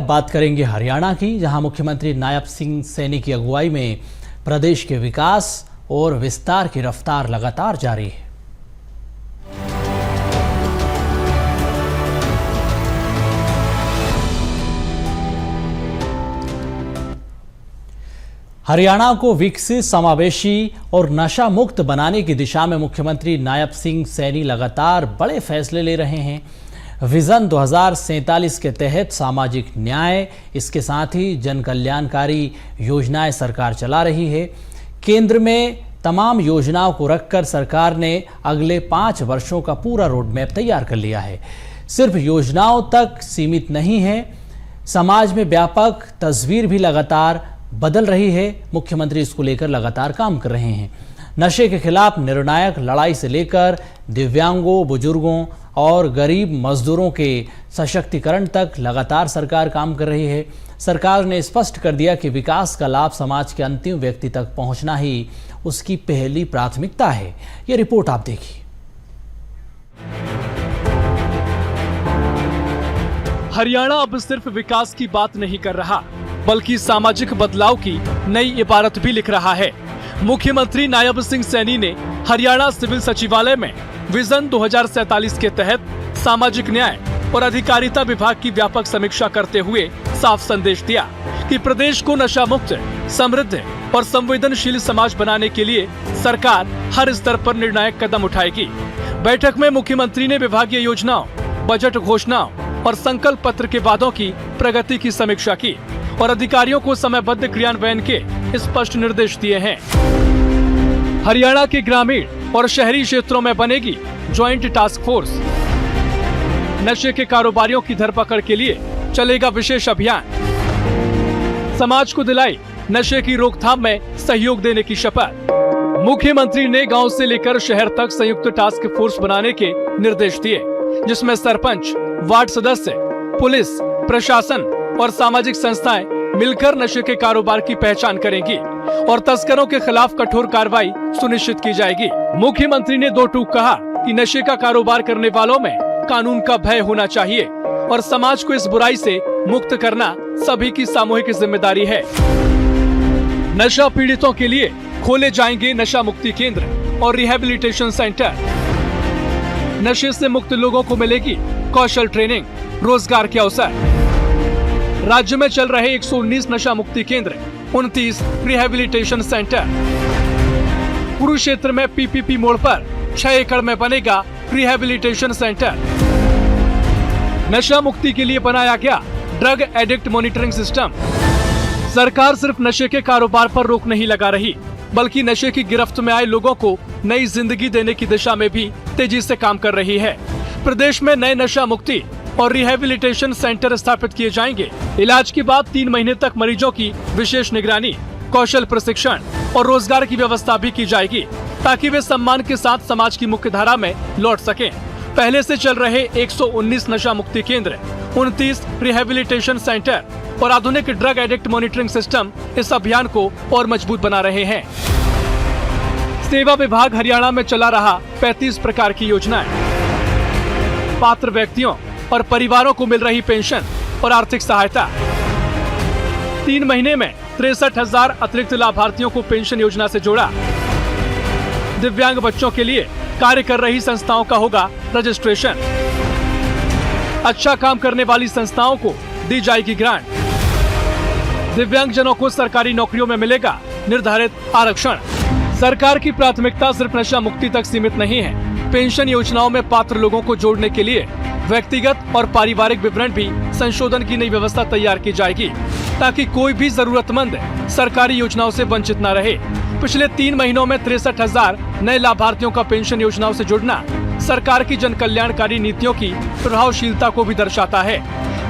बात करेंगे हरियाणा की, जहां मुख्यमंत्री नायब सिंह सैनी की अगुवाई में प्रदेश के विकास और विस्तार की रफ्तार लगातार जारी है। हरियाणा को विकसित, समावेशी और नशा मुक्त बनाने की दिशा में मुख्यमंत्री नायब सिंह सैनी लगातार बड़े फैसले ले रहे हैं। विजन 2047 के तहत सामाजिक न्याय, इसके साथ ही जन कल्याणकारी योजनाएं सरकार चला रही है। केंद्र में तमाम योजनाओं को रखकर सरकार ने अगले 5 वर्षों का पूरा रोड मैप तैयार कर लिया है। सिर्फ योजनाओं तक सीमित नहीं है, समाज में व्यापक तस्वीर भी लगातार बदल रही है। मुख्यमंत्री इसको लेकर लगातार काम कर रहे हैं। नशे के खिलाफ निर्णायक लड़ाई से लेकर दिव्यांगों, बुजुर्गों और गरीब मजदूरों के सशक्तिकरण तक लगातार सरकार काम कर रही है। सरकार ने स्पष्ट कर दिया कि विकास का लाभ समाज के अंतिम व्यक्ति तक पहुंचना ही उसकी पहली प्राथमिकता है। ये रिपोर्ट आप देखिए। हरियाणा अब सिर्फ विकास की बात नहीं कर रहा, बल्कि सामाजिक बदलाव की नई इबारत भी लिख रहा है। मुख्यमंत्री नायब सिंह सैनी ने हरियाणा सिविल सचिवालय में विजन 2047 के तहत सामाजिक न्याय और अधिकारिता विभाग की व्यापक समीक्षा करते हुए साफ संदेश दिया कि प्रदेश को नशा मुक्त, समृद्ध और संवेदनशील समाज बनाने के लिए सरकार हर स्तर पर निर्णायक कदम उठाएगी। बैठक में मुख्यमंत्री ने विभागीय योजनाओं, बजट घोषणाओं और संकल्प पत्र के वादों की प्रगति की समीक्षा की और अधिकारियों को समयबद्ध क्रियान्वयन के स्पष्ट निर्देश दिए हैं। हरियाणा के ग्रामीण और शहरी क्षेत्रों में बनेगी ज्वाइंट टास्क फोर्स। नशे के कारोबारियों की धरपकड़ के लिए चलेगा विशेष अभियान। समाज को दिलाई नशे की रोकथाम में सहयोग देने की शपथ। मुख्यमंत्री ने गांव से लेकर शहर तक संयुक्त टास्क फोर्स बनाने के निर्देश दिए, जिसमें सरपंच, वार्ड सदस्य, पुलिस, प्रशासन और सामाजिक संस्थाएं मिलकर नशे के कारोबार की पहचान करेंगी और तस्करों के खिलाफ कठोर कार्रवाई सुनिश्चित की जाएगी। मुख्यमंत्री ने 2 टूक कहा कि नशे का कारोबार करने वालों में कानून का भय होना चाहिए और समाज को इस बुराई से मुक्त करना सभी की सामूहिक जिम्मेदारी है। नशा पीड़ितों के लिए खोले जाएंगे नशा मुक्ति केंद्र और रिहैबिलिटेशन सेंटर। नशे से मुक्त लोगों को मिलेगी कौशल ट्रेनिंग, रोजगार के अवसर। राज्य में चल रहे 119 नशा मुक्ति केंद्र, 29 रिहैबिलिटेशन सेंटर। कुरुक्षेत्र में पीपीपी मोड़ पर 6 एकड़ में बनेगा रिहैबिलिटेशन सेंटर। नशा मुक्ति के लिए बनाया गया ड्रग एडिक्ट मॉनिटरिंग सिस्टम। सरकार सिर्फ नशे के कारोबार पर रोक नहीं लगा रही, बल्कि नशे की गिरफ्त में आए लोगों को नई जिंदगी देने की दिशा में भी तेजी से काम कर रही है। प्रदेश में नए नशा मुक्ति और रिहैबिलिटेशन सेंटर स्थापित किए जाएंगे। इलाज के बाद 3 महीने तक मरीजों की विशेष निगरानी, कौशल प्रशिक्षण और रोजगार की व्यवस्था भी की जाएगी, ताकि वे सम्मान के साथ समाज की मुख्य धारा में लौट सकें। पहले से चल रहे 119 नशा मुक्ति केंद्र, 29 रिहैबिलिटेशन सेंटर और आधुनिक ड्रग एडिक्ट मॉनिटरिंग सिस्टम इस अभियान को और मजबूत बना रहे हैं। सेवा विभाग हरियाणा में चला रहा 35 प्रकार की योजनाएं। पात्र व्यक्तियों और परिवारों को मिल रही पेंशन और आर्थिक सहायता। 3 महीने में 63,000 अतिरिक्त लाभार्थियों को पेंशन योजना से जोड़ा। दिव्यांग बच्चों के लिए कार्य कर रही संस्थाओं का होगा रजिस्ट्रेशन। अच्छा काम करने वाली संस्थाओं को दी जाएगी ग्रांट। दिव्यांगजनों को सरकारी नौकरियों में मिलेगा निर्धारित आरक्षण। सरकार की प्राथमिकता सिर्फ नशा मुक्ति तक सीमित नहीं है। पेंशन योजनाओं में पात्र लोगों को जोड़ने के लिए व्यक्तिगत और पारिवारिक विवरण भी संशोधन की नई व्यवस्था तैयार की जाएगी, ताकि कोई भी जरूरतमंद सरकारी योजनाओं से वंचित न रहे। पिछले 3 महीनों में 63,000 नए लाभार्थियों का पेंशन योजनाओं से जुड़ना सरकार की जन कल्याणकारी नीतियों की प्रभावशीलता को भी दर्शाता है।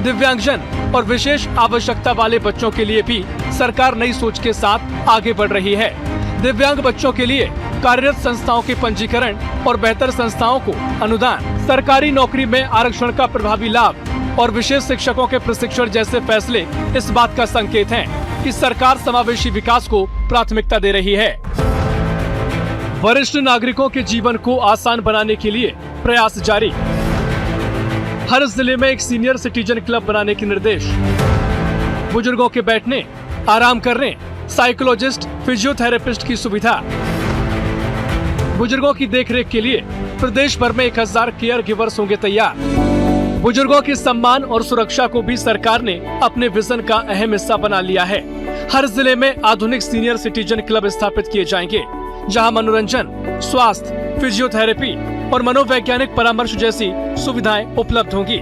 दिव्यांगजन और विशेष आवश्यकता वाले बच्चों के लिए भी सरकार नई सोच के साथ आगे बढ़ रही है। दिव्यांग बच्चों के लिए कार्यरत संस्थाओं के पंजीकरण और बेहतर संस्थाओं को अनुदान, सरकारी नौकरी में आरक्षण का प्रभावी लाभ और विशेष शिक्षकों के प्रशिक्षण जैसे फैसले इस बात का संकेत हैं कि सरकार समावेशी विकास को प्राथमिकता दे रही है। वरिष्ठ नागरिकों के जीवन को आसान बनाने के लिए प्रयास जारी। हर जिले में एक सीनियर सिटीजन क्लब बनाने के निर्देश। बुजुर्गों के बैठने, आराम करने, साइकोलॉजिस्ट, फिजियोथेरेपिस्ट की सुविधा। बुजुर्गों की देखरेख के लिए प्रदेश भर में 1000 केयर गिवर्स होंगे तैयार। बुजुर्गों के सम्मान और सुरक्षा को भी सरकार ने अपने विजन का अहम हिस्सा बना लिया है। हर जिले में आधुनिक सीनियर सिटीजन क्लब स्थापित किए जाएंगे, जहां मनोरंजन, स्वास्थ्य, फिजियोथेरेपी और मनोवैज्ञानिक परामर्श जैसी सुविधाएं उपलब्ध होंगी।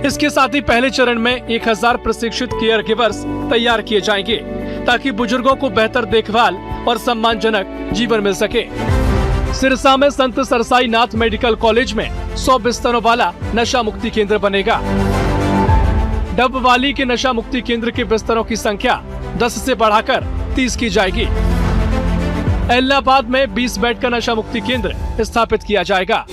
इसके साथ ही पहले चरण में 1000 प्रशिक्षित केयर गिवर्स तैयार किए जाएंगे, ताकि बुजुर्गों को बेहतर देखभाल और सम्मानजनक जीवन मिल सके। सिरसा में संत सरसाई नाथ मेडिकल कॉलेज में 100 बिस्तरों वाला नशा मुक्ति केंद्र बनेगा। डबवाली के नशा मुक्ति केंद्र के बिस्तरों की संख्या 10 से बढ़ाकर 30 की जाएगी। इलाहाबाद में 20 बेड का नशा मुक्ति केंद्र स्थापित किया जाएगा।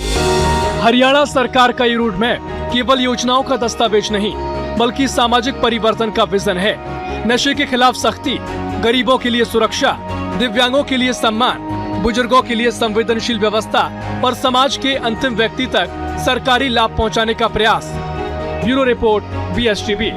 हरियाणा सरकार का ये रोड मैप केवल योजनाओं का दस्तावेज नहीं, बल्कि सामाजिक परिवर्तन का विजन है। नशे के खिलाफ सख्ती, गरीबों के लिए सुरक्षा, दिव्यांगों के लिए सम्मान, बुजुर्गों के लिए संवेदनशील व्यवस्था और समाज के अंतिम व्यक्ति तक सरकारी लाभ पहुंचाने का प्रयास। Bureau report, BSTV।